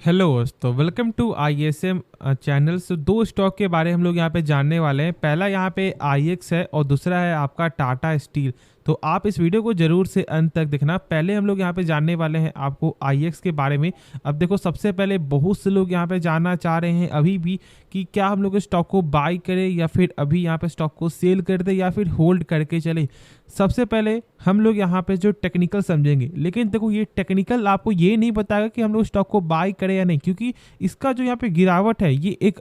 Hello दोस्तों, welcome to ISM channel. से दो स्टॉक के बारे हम लोग यहाँ पे जानने वाले हैं। पहला यहाँ पे IX है और दूसरा है आपका टाटा स्टील। तो आप इस वीडियो को जरूर से अंत तक देखना। पहले हम लोग यहाँ पे जानने वाले हैं आपको IX के बारे में। अब देखो, सबसे पहले बहुत से लोग यहाँ पे जानना चाह रहे हैं अभी भी कि क्या हम लोग स्टॉक को बाई करें या फिर अभी यहाँ पे स्टॉक को सेल कर दें या फिर होल्ड करके चले। सबसे पहले हम लोग यहाँ पे जो टेक्निकल समझेंगे, लेकिन देखो ये टेक्निकल आपको ये नहीं बताएगा कि हम लोग स्टॉक को बाई करें या नहीं, क्योंकि इसका जो यहाँ पे गिरावट है ये एक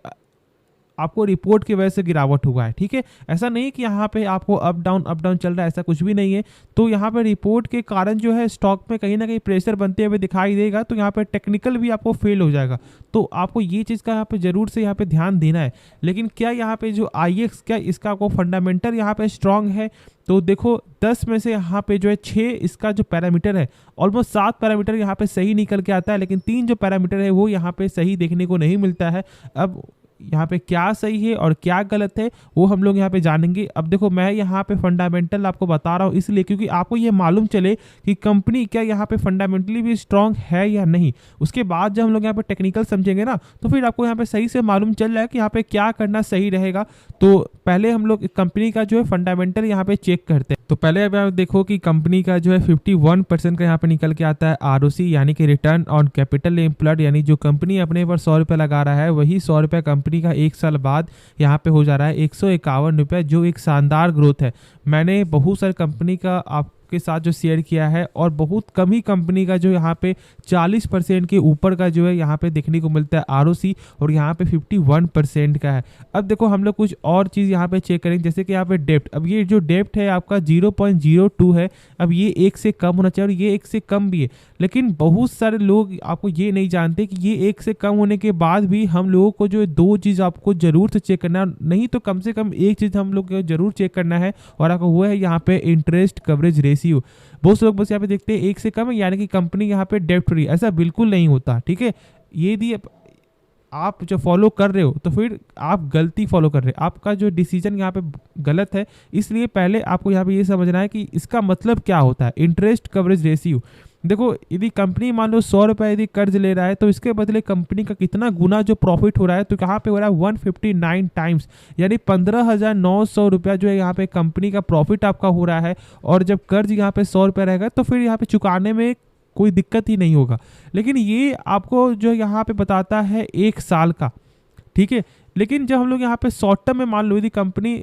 आपको रिपोर्ट की वजह से गिरावट हुआ है। ठीक है, ऐसा नहीं कि यहाँ पे आपको अप डाउन चल रहा है, ऐसा कुछ भी नहीं है। तो यहाँ पे रिपोर्ट के कारण जो है स्टॉक में कहीं ना कहीं प्रेशर बनते हुए दिखाई देगा, तो यहाँ पे टेक्निकल भी आपको फेल हो जाएगा। तो आपको ये चीज़ का यहाँ पे जरूर से यहाँ पे ध्यान देना है। लेकिन क्या यहाँ पे जो IX क्या इसका आपको फंडामेंटल यहाँ पे स्ट्रांग है? तो देखो 10 में से यहाँ पे जो है 6 इसका जो पैरामीटर है, ऑलमोस्ट 7 पैरामीटर यहाँ पे सही निकल के आता है, लेकिन 3 जो पैरामीटर है वो यहाँ पे सही देखने को नहीं मिलता है। अब यहाँ पे क्या सही है और क्या गलत है वो हम लोग यहाँ पे जानेंगे। अब देखो, मैं यहाँ पे फंडामेंटल आपको बता रहा हूँ इसलिए क्योंकि आपको ये मालूम चले कि कंपनी क्या यहाँ पे फंडामेंटली भी स्ट्रांग है या नहीं। उसके बाद जब हम लोग यहाँ पे टेक्निकल समझेंगे ना, तो फिर आपको यहाँ पे सही से मालूम चल रहा है कि यहाँ पे क्या करना सही रहेगा। तो पहले हम लोग कंपनी का जो है फंडामेंटल यहाँ पे चेक करते हैं। तो पहले अब आप देखो कि कंपनी का जो है 51% का यहाँ पे निकल के आता है ROC, यानी कि रिटर्न ऑन कैपिटल एम्प्लॉयड। यानी जो कंपनी अपने पर 100 रुपये लगा रहा है वही 100 रुपये कंपनी का एक साल बाद यहाँ पे हो जा रहा है 151 रुपये, जो एक शानदार ग्रोथ है। मैंने बहुत सारी कंपनी का आपके साथ जो शेयर किया है और बहुत कम ही कंपनी का जो यहाँ पे 40% के ऊपर का जो है यहाँ पे देखने को मिलता है ROC, और यहाँ पे 51% का है। अब देखो हम लोग कुछ और चीज़ यहाँ पे चेक करेंगे, जैसे कि यहाँ पे डेप्ट। अब ये जो डेप्ट है आपका 0.02 है। अब ये 1 से कम होना चाहिए और ये 1 से कम भी है, लेकिन बहुत सारे लोग आपको ये नहीं जानते कि ये 1 से कम होने के बाद भी हम लोगों को जो दो चीज़ आपको जरूर से चेक करना, नहीं तो कम से कम एक चीज़ हम लोग को जरूर चेक करना है, और आपको वो है यहाँ पे इंटरेस्ट कवरेज रेशियो। बहुत से लोग बस यहाँ पे देखते हैं 1 से कम है यानी कि कंपनी यहाँ पे डेप्ट फ्री, ऐसा बिल्कुल नहीं होता। ठीक है, ये यदि आप जो फॉलो कर रहे हो तो फिर आप गलती फॉलो कर रहे हो, आपका जो डिसीजन यहाँ पे गलत है। इसलिए पहले आपको यहाँ पे ये समझना है कि इसका मतलब क्या होता है इंटरेस्ट कवरेज रेशियो। देखो, यदि कंपनी मान लो 100 रुपये यदि कर्ज ले रहा है तो इसके बदले कंपनी का कितना गुना जो प्रॉफिट हो रहा है, तो यहाँ पे हो रहा है 159 टाइम्स, यानी 15,900 रुपया जो है यहाँ पे कंपनी का प्रॉफिट आपका हो रहा है। और जब कर्ज यहाँ पे 100 रुपये रहेगा तो फिर यहाँ पे चुकाने में कोई दिक्कत ही नहीं होगा। लेकिन ये आपको जो यहाँ पे बताता है 1 साल का। ठीक है, लेकिन जब हम लोग यहाँ पे शॉर्ट टर्म में मान लो यदि कंपनी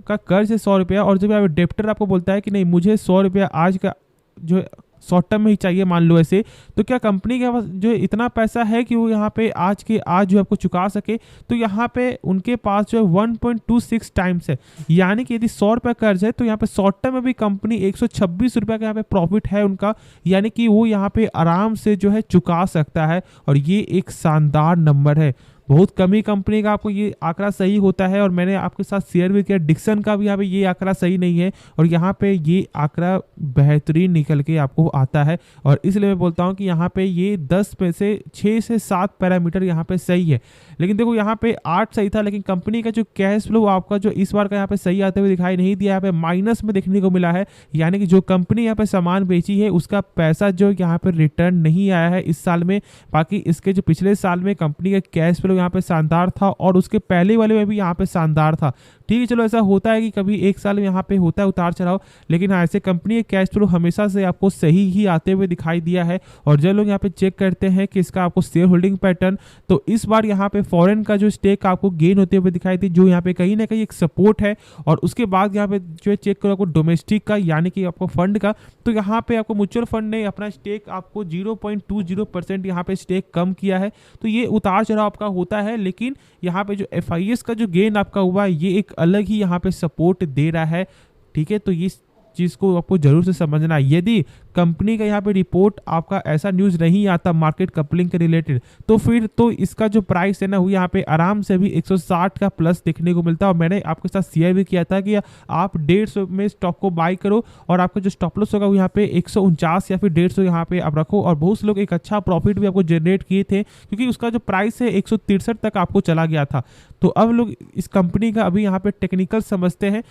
का कर्ज है 100 रुपया, और जब यहाँ पे डेप्टर आपको बोलता है कि नहीं मुझे 100 रुपया आज का जो शॉर्ट टर्म में ही चाहिए, मान लो ऐसे, तो क्या कंपनी के पास जो इतना पैसा है कि वो यहाँ पे आज के आज जो आपको चुका सके? तो यहाँ पे उनके पास जो है 1.26 टाइम्स है। यानी कि यदि 100 रुपये कर्ज है तो यहाँ पे शॉर्ट टर्म में भी कंपनी 126 रुपये का यहाँ पे प्रॉफिट है उनका, यानी कि वो यहाँ पे आराम से जो है चुका सकता है। और ये एक शानदार नंबर है। बहुत कम ही कंपनी का आपको ये आंकड़ा सही होता है, और मैंने आपके साथ शेयर भी किया डिक्सन का भी यहाँ पे ये आंकड़ा सही नहीं है, और यहाँ पे ये आंकड़ा बेहतरीन निकल के आपको आता है। और इसलिए मैं बोलता हूँ कि यहाँ पे ये 10 में से 6 से 7 पैरामीटर यहाँ पे सही है। लेकिन देखो यहाँ पे 8 सही था, लेकिन कंपनी का जो कैश फ्लो आपका जो इस बार का यहाँ पे सही आते हुए दिखाई नहीं दिया, यहाँ पे माइनस में देखने को मिला है। यानी कि जो कंपनी यहाँ पे सामान बेची है उसका पैसा जो यहाँ पे रिटर्न नहीं आया है इस साल में। बाकी इसके जो पिछले साल में कंपनी का कैश फ्लो यहाँ पे शानदार था, और उसके पहले वाले में भी यहाँ पे शानदार था। ठीक है, चलो ऐसा होता है कि कभी एक साल में यहाँ पे होता है उतार चढ़ाव, लेकिन हाँ ऐसे कंपनी का कैश फ्लो हमेशा से आपको सही ही आते हुए दिखाई दिया है। और जब लोग यहाँ पे चेक करते हैं कि इसका आपको शेयर होल्डिंग पैटर्न, तो इस बार यहाँ पे फॉरेन का जो स्टेक आपको गेन होते हुए दिखाई दी, जो यहाँ पे कहीं ना कहीं एक सपोर्ट है। और उसके बाद यहाँ पे जो है चेक करो आपको डोमेस्टिक का, यानी कि आपको फंड का, तो यहाँ पे आपको म्यूचुअल फंड ने अपना स्टेक आपको 0.20% यहाँ पे स्टेक कम किया है। तो ये उतार चढ़ाव आपका होता है, लेकिन यहाँ पे जो FIS का जो गेन आपका हुआ है ये एक अलग ही यहाँ पे सपोर्ट दे रहा है। ठीक है, तो इस चीज़ को आपको जरूर से समझना। यदि कंपनी का यहाँ पे रिपोर्ट आपका ऐसा न्यूज़ नहीं आता मार्केट कपलिंग के रिलेटेड, तो फिर तो इसका जो प्राइस है ना वो यहाँ पे आराम से भी 160 का प्लस देखने को मिलता है। और मैंने आपके साथ शेयर भी किया था कि आप 150 में स्टॉक को बाई करो, और आपका जो स्टॉप लॉस होगा वो यहाँ पे 149 या फिर 150 यहाँ पे आप रखो। और बहुत से लोग एक अच्छा प्रॉफिट भी आपको जनरेट किए थे, क्योंकि उसका जो प्राइस है 163 तक आपको चला गया था। तो अब लोग इस कंपनी का अभी यहाँ पे टेक्निकल समझते हैं।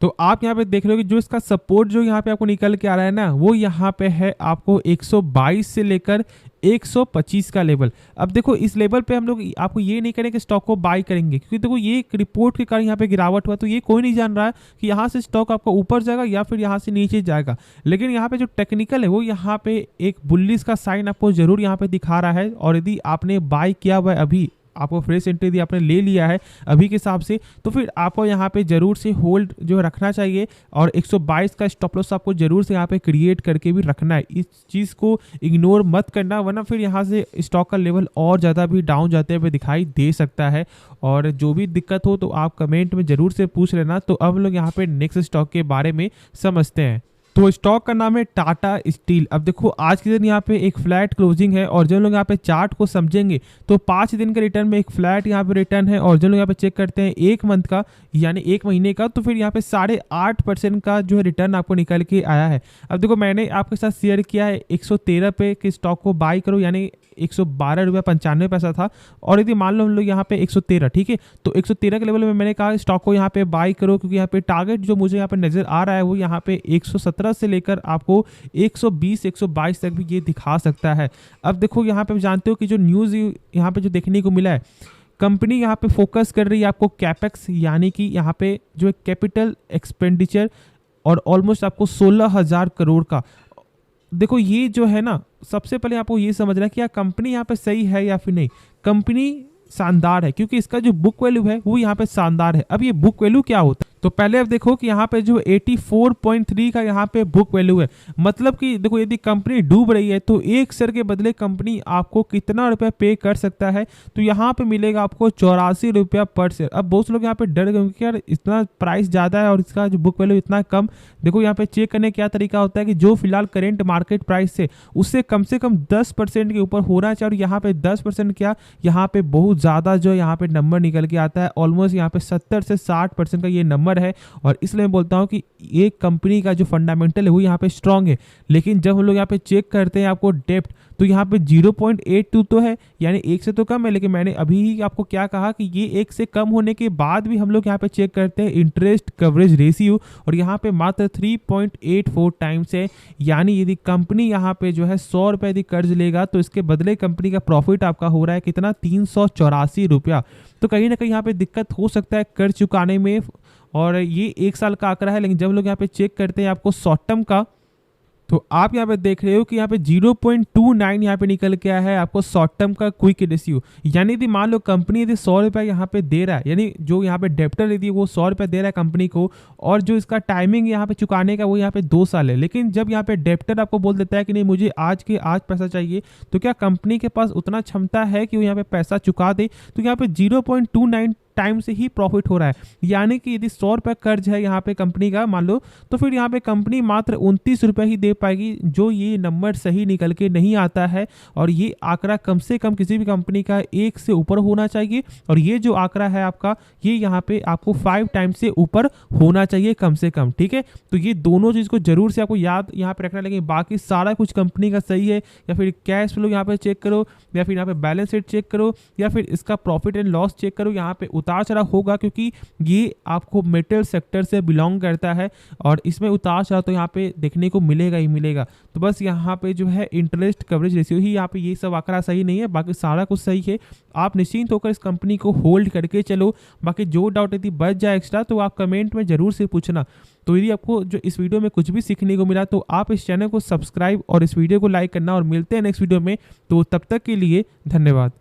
तो आप यहाँ पे देख रहे हो कि जो इसका सपोर्ट जो यहाँ पे आपको निकल के आ रहा है ना, वो यहाँ पे है आपको 122 से लेकर 125 का लेवल। अब देखो इस लेवल पे हम लोग आपको ये नहीं करेंगे कि स्टॉक को बाय करेंगे, क्योंकि देखो ये एक रिपोर्ट के कारण यहाँ पे गिरावट हुआ, तो ये कोई नहीं जान रहा है कि यहाँ से स्टॉक आपका ऊपर जाएगा या फिर यहाँ से नीचे जाएगा। लेकिन यहाँ पे जो टेक्निकल है वो यहाँ पे एक बुलिश का साइन आपको जरूर यहाँ पे दिखा रहा है। और यदि आपने बाय किया हुआ है, अभी आपको फ्रेश एंट्री दी आपने ले लिया है अभी के हिसाब से, तो फिर आपको यहाँ पे जरूर से होल्ड जो रखना चाहिए। और 122 का स्टॉप लॉस आपको जरूर से यहाँ पे क्रिएट करके भी रखना है। इस चीज़ को इग्नोर मत करना, वरना फिर यहाँ से स्टॉक का लेवल और ज़्यादा भी डाउन जाते हुए दिखाई दे सकता है। और जो भी दिक्कत हो तो आप कमेंट में जरूर से पूछ लेना। तो अब लोग यहाँ पे नेक्स्ट स्टॉक के बारे में समझते हैं। तो स्टॉक का नाम है टाटा स्टील। अब देखो आज के दिन यहाँ पे एक फ्लैट क्लोजिंग है, और जब लोग यहाँ पे चार्ट को समझेंगे तो 5 दिन के रिटर्न में एक फ्लैट यहाँ पे रिटर्न है। और जब लोग यहाँ पे चेक करते हैं 1 मंथ का यानी 1 महीने का, तो फिर यहाँ पे 8.5% का जो है रिटर्न आपको निकल के आया है। अब देखो मैंने आपके साथ शेयर किया है 113 पे कि स्टॉक को बाय करो, यानी 112.95 था। और यदि मान लो हम लोग यहाँ पे 113, ठीक है, तो 113 के लेवल में मैंने कहा स्टॉक को यहाँ पे बाय करो, क्योंकि यहाँ पे टारगेट जो मुझे यहाँ पे नजर आ रहा है वो यहाँ पे 117 से लेकर आपको 120 122 तक भी ये दिखा सकता है। अब देखो यहाँ पे जानते हो कि जो न्यूज़ यहाँ पे जो देखने को मिला है, कंपनी यहाँ पे फोकस कर रही है आपको कैपेक्स यानी कि यहाँ पे जो है कैपिटल एक्सपेंडिचर, और ऑलमोस्ट आपको 16,000 करोड़ का। देखो ये जो है ना, सबसे पहले आपको ये समझना है कि क्या कंपनी यहाँ पे सही है या फिर नहीं। कंपनी शानदार है क्योंकि इसका जो बुक वैल्यू है वो यहाँ पे शानदार है। अब ये बुक वैल्यू क्या होता है, तो पहले अब देखो कि यहाँ पे जो 84.3 का यहाँ पे बुक वैल्यू है, मतलब कि देखो यदि कंपनी डूब रही है तो एक शेयर के बदले कंपनी आपको कितना रुपया पे कर सकता है, तो यहाँ पे मिलेगा आपको 84 रुपया पर शेयर। अब बहुत लोग यहाँ पे डर गए कि यार इतना प्राइस ज़्यादा है और इसका जो बुक वैल्यू इतना कम। देखो यहाँ पे चेक करने क्या तरीका होता है कि जो फिलहाल करेंट मार्केट प्राइस से उससे कम 10% के ऊपर होना चाहिए। और यहाँ पे 10% क्या, यहाँ पे बहुत ज़्यादा जो यहाँ पे नंबर निकल के आता है, ऑलमोस्ट यहाँ पे 70 से 60% का ये नंबर है। और इसलिए मैं बोलता हूँ कि एक कंपनी का जो फंडामेंटल है वो यहाँ पे स्ट्रांग है। लेकिन जब हम लोग यहाँ पे चेक करते हैं आपको डेप्थ, तो यहाँ पे 0.82 तो है, यानी 1 से तो कम है। लेकिन मैंने अभी ही आपको क्या कहा कि ये 1 से कम होने के बाद भी हम लोग यहाँ पे चेक करते हैं इंटरेस्ट कवरेज रेशियो, और यहाँ पे मात्र 3.84 टाइम्स है। यानी यदि कंपनी यहाँ पे जो है 100 रुपये यदि कर्ज लेगा तो इसके बदले कंपनी का प्रॉफिट आपका हो रहा है कितना, 384 रुपया। तो कहीं ना कहीं यहाँ पे दिक्कत हो सकता है कर्ज चुकाने में। और ये 1 साल का आंकड़ा है, लेकिन जब लोग यहाँ पे चेक करते हैं आपको शॉर्ट टर्म का, तो आप यहाँ पे देख रहे हो कि यहाँ पे 0.29 यहाँ पे निकल के आया है आपको शॉर्ट टर्म का क्विक रेशियो। यानी यदि मान लो कंपनी यदि 100 रुपये यहाँ पे दे रहा है, यानी जो यहाँ पे डेप्टर यदि वो 100 रुपये दे रहा है कंपनी को, और जो इसका टाइमिंग यहाँ पे चुकाने का वो यहाँ पे 2 साल है। लेकिन जब यहाँ पे डेप्टर आपको बोल देता है कि नहीं मुझे आज के आज पैसा चाहिए, तो क्या कंपनी के पास उतना क्षमता है कि वो यहाँ पे पैसा चुका दे? तो यहाँ पे 0.29 टाइम से ही प्रॉफिट हो रहा है। यानी कि यदि 100 रुपये कर्ज है यहाँ पे कंपनी का मान लो, तो फिर यहाँ पे कंपनी मात्र 29 रुपये ही दे पाएगी, जो ये नंबर सही निकल के नहीं आता है। और ये आंकड़ा कम से कम किसी भी कंपनी का 1 से ऊपर होना चाहिए, और ये जो आंकड़ा है आपका ये यहाँ पे आपको 5 टाइम्स से ऊपर होना चाहिए कम से कम, ठीक है। तो ये दोनों चीज़ को जरूर से आपको याद यहाँ पे रखना। लेकिन बाकी सारा कुछ कंपनी का सही है, या फिर कैश फ्लो यहाँ पे चेक करो, या फिर यहाँ पे बैलेंस शीट चेक करो, या फिर इसका प्रॉफिट एंड लॉस चेक करो, यहाँ पे उतार चढ़ाव होगा क्योंकि ये आपको मेटल सेक्टर से बिलोंग करता है, और इसमें उतार चढ़ाव तो यहाँ पे देखने को मिलेगा ही मिलेगा। तो बस यहाँ पे जो है इंटरेस्ट कवरेज रेशियो ही यहाँ पे ये सब आंकड़ा सही नहीं है, बाकी सारा कुछ सही है। आप निश्चिंत होकर इस कंपनी को होल्ड करके चलो। बाकी जो डाउट यदि बच जाए एक्स्ट्रा तो आप कमेंट में जरूर से पूछना। तो यदि आपको जो इस वीडियो में कुछ भी सीखने को मिला तो आप इस चैनल को सब्सक्राइब और इस वीडियो को लाइक करना, और मिलते हैं नेक्स्ट वीडियो में। तो तब तक के लिए धन्यवाद।